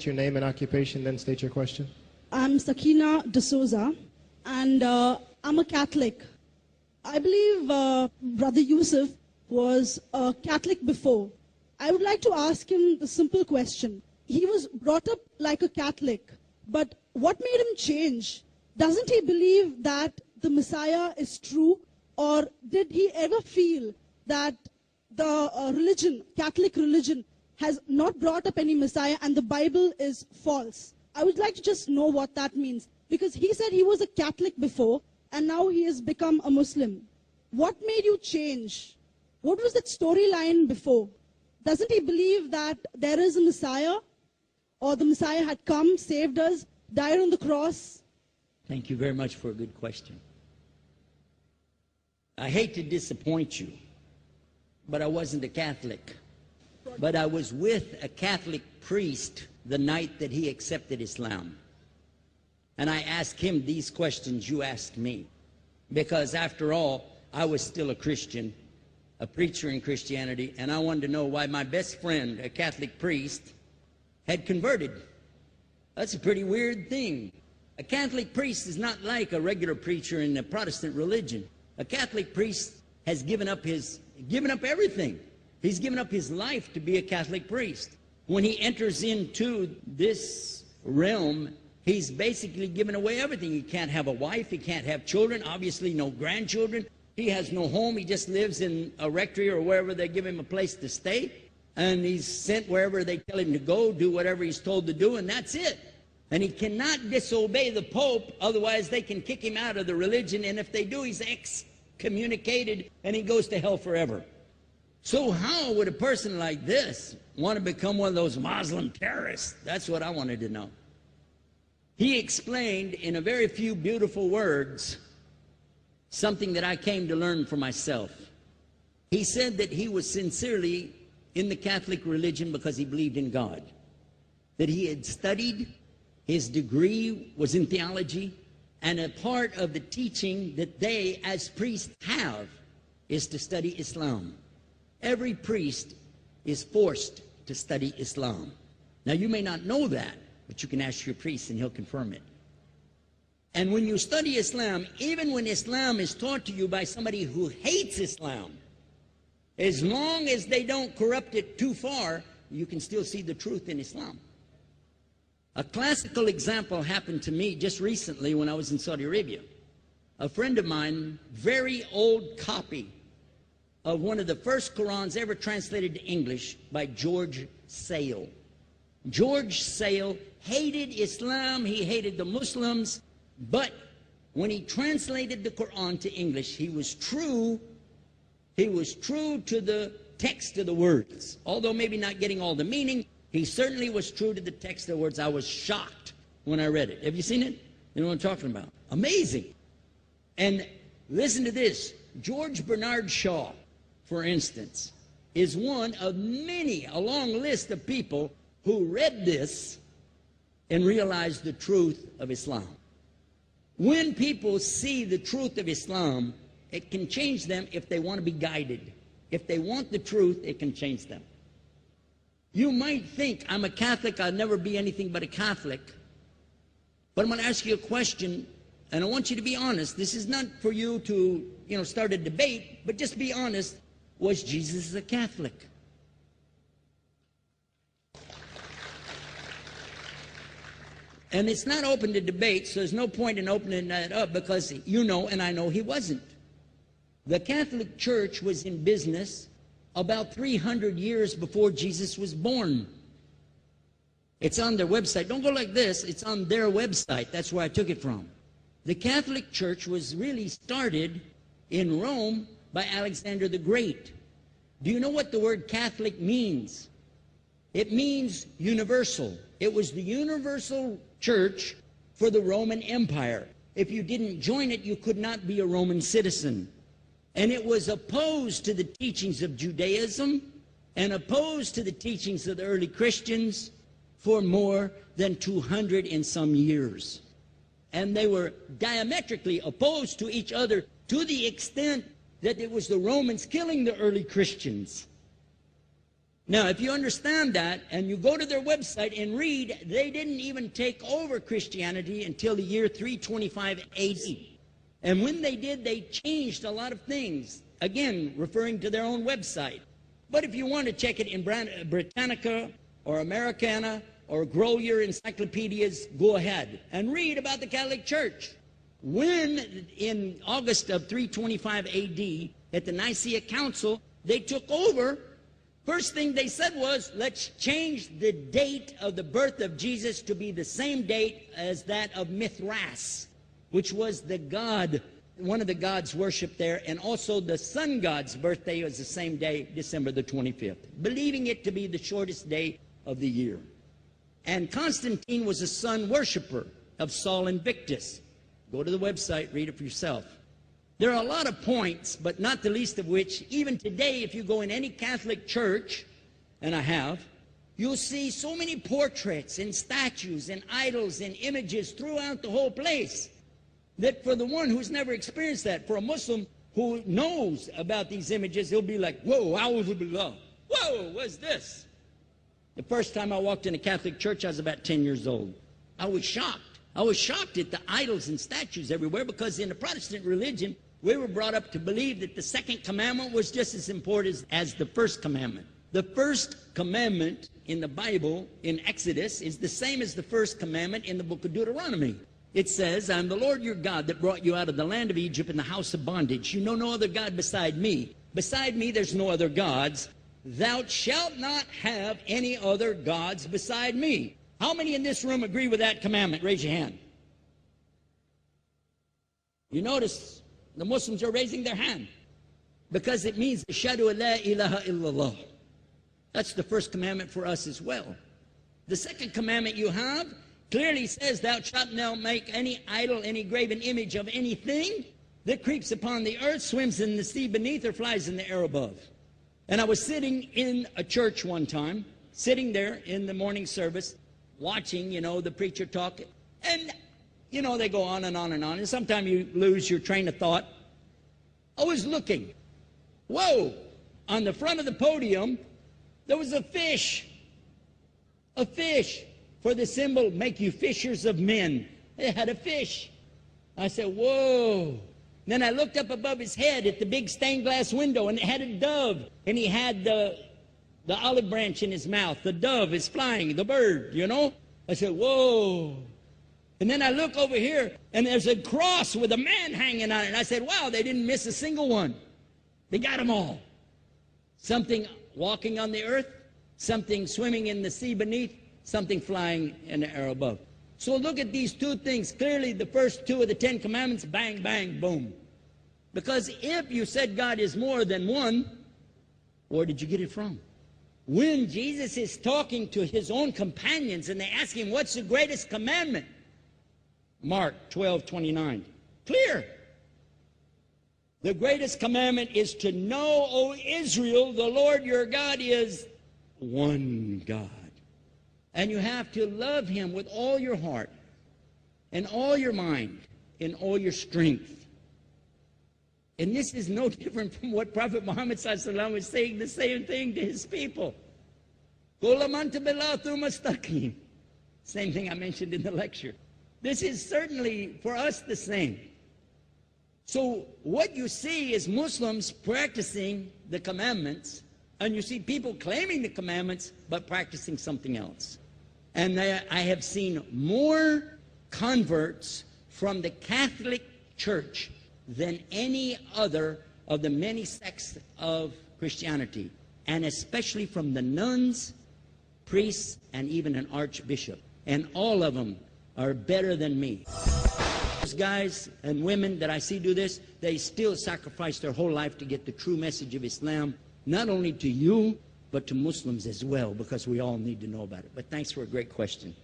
Your name and occupation, then state your question. I'm Sakina D'Souza, and I'm a Catholic. I believe Brother Yusuf was a Catholic before. I would like to ask him the simple question. He was brought up like a Catholic, but what made him change? Doesn't he believe that the Messiah is true, or did he ever feel that the religion, Catholic religion, has not brought up any Messiah and the Bible is false? I would like to just know what that means, because he said he was a Catholic before and now he has become a Muslim. What made you change? What was that storyline before? Doesn't he believe that there is a Messiah, or the Messiah had come, saved us, died on the cross? Thank you very much for a good question. I hate to disappoint you, but I wasn't a Catholic. But I was with a Catholic priest the night that he accepted Islam. And I asked him these questions you asked me. Because after all, I was still a Christian, a preacher in Christianity, and I wanted to know why my best friend, a Catholic priest, had converted. That's a pretty weird thing. A Catholic priest is not like a regular preacher in the Protestant religion. A Catholic priest has given up everything. He's given up his life to be a Catholic priest. When he enters into this realm, he's basically given away everything. He can't have a wife, he can't have children, obviously no grandchildren. He has no home, he just lives in a rectory or wherever they give him a place to stay. And he's sent wherever they tell him to go, do whatever he's told to do, and that's it. And he cannot disobey the Pope, otherwise they can kick him out of the religion, and if they do, he's excommunicated and he goes to hell forever. So how would a person like this want to become one of those Muslim terrorists? That's what I wanted to know. He explained in a very few beautiful words something that I came to learn for myself. He said that he was sincerely in the Catholic religion because he believed in God, that he had studied, his degree was in theology, and a part of the teaching that they as priests have is to study Islam. Every priest is forced to study Islam. Now you may not know that, but you can ask your priest and he'll confirm it. And when you study Islam, even when Islam is taught to you by somebody who hates Islam, as long as they don't corrupt it too far, you can still see the truth in Islam. A classical example happened to me just recently when I was in Saudi Arabia. A friend of mine, very old copy of one of the first Qurans ever translated to English by George Sale. George Sale hated Islam, he hated the Muslims, but when he translated the Quran to English, he was true to the text of the words. Although maybe not getting all the meaning, he certainly was true to the text of the words. I was shocked when I read it. Have you seen it? You know what I'm talking about? Amazing. And listen to this. George Bernard Shaw, for instance, is one of many, a long list of people who read this and realized the truth of Islam. When people see the truth of Islam, it can change them if they want to be guided. If they want the truth, it can change them. You might think, I'm a Catholic, I'll never be anything but a Catholic. But I'm going to ask you a question, and I want you to be honest. This is not for you to, start a debate, but just be honest. Was Jesus a Catholic? And it's not open to debate, so there's no point in opening that up, because you know and I know he wasn't. The Catholic Church was in business about 300 years before Jesus was born. It's on their website. Don't go like this. It's on their website. That's where I took it from. The Catholic Church was really started in Rome by Alexander the Great. Do you know what the word Catholic means? It means universal. It was the universal church for the Roman Empire. If you didn't join it, you could not be a Roman citizen. And it was opposed to the teachings of Judaism and opposed to the teachings of the early Christians for more than 200 and some years. And they were diametrically opposed to each other to the extent that it was the Romans killing the early Christians. Now, if you understand that, and you go to their website and read, they didn't even take over Christianity until the year 325 AD. And when they did, they changed a lot of things, again, referring to their own website. But if you want to check it in Britannica or Americana or grow your encyclopedias, go ahead and read about the Catholic Church. When, in August of 325 AD, at the Nicaea Council, they took over, first thing they said was, let's change the date of the birth of Jesus to be the same date as that of Mithras, which was the god, one of the gods worshipped there, and also the sun god's birthday was the same day, December the 25th, believing it to be the shortest day of the year. And Constantine was a sun worshiper of Sol Invictus. Go to the website, read it for yourself. There are a lot of points, but not the least of which, even today, if you go in any Catholic church, and I have, you'll see so many portraits and statues and idols and images throughout the whole place, that for the one who's never experienced that, for a Muslim who knows about these images, he'll be like, whoa, a'udhu billah. Whoa, what's this? The first time I walked in a Catholic church, I was about 10 years old. I was shocked. I was shocked at the idols and statues everywhere, because in the Protestant religion, we were brought up to believe that the second commandment was just as important as the first commandment. The first commandment in the Bible, in Exodus, is the same as the first commandment in the book of Deuteronomy. It says, I am the Lord your God that brought you out of the land of Egypt in the house of bondage. You know no other God beside me. Beside me there's no other gods. Thou shalt not have any other gods beside me. How many in this room agree with that commandment? Raise your hand. You notice the Muslims are raising their hand, because it means اشهد لا إله إلا الله. That's the first commandment for us as well. The second commandment you have clearly says, thou shalt not make any idol, any graven image of anything that creeps upon the earth, swims in the sea beneath, or flies in the air above. And I was sitting in a church one time, sitting there in the morning service, watching, the preacher talk, and, they go on and on and on, and sometimes you lose your train of thought. I was looking. Whoa! On the front of the podium, there was a fish. A fish. For the symbol, make you fishers of men. It had a fish. I said, whoa. Then I looked up above his head at the big stained glass window, and it had a dove, and he had the olive branch in his mouth. The dove is flying, the bird, I said, whoa. And then I look over here, and there's a cross with a man hanging on it. And I said, wow, they didn't miss a single one. They got them all. Something walking on the earth, something swimming in the sea beneath, something flying in the air above. So look at these two things. Clearly, the first two of the 10 commandments, bang, bang, boom. Because if you said God is more than one, where did you get it from? When Jesus is talking to his own companions and they ask him, what's the greatest commandment? Mark 12:29. Clear. The greatest commandment is to know, O Israel, the Lord your God is one God. And you have to love him with all your heart and all your mind and all your strength. And this is no different from what Prophet Muhammad ﷺ was saying, the same thing to his people. Same thing I mentioned in the lecture. This is certainly for us the same. So what you see is Muslims practicing the commandments, and you see people claiming the commandments but practicing something else. And I have seen more converts from the Catholic Church than any other of the many sects of Christianity, and especially from the nuns, priests, and even an archbishop. And all of them are better than me. Those guys and women that I see do this, they still sacrifice their whole life to get the true message of Islam, not only to you, but to Muslims as well, because we all need to know about it. But thanks for a great question.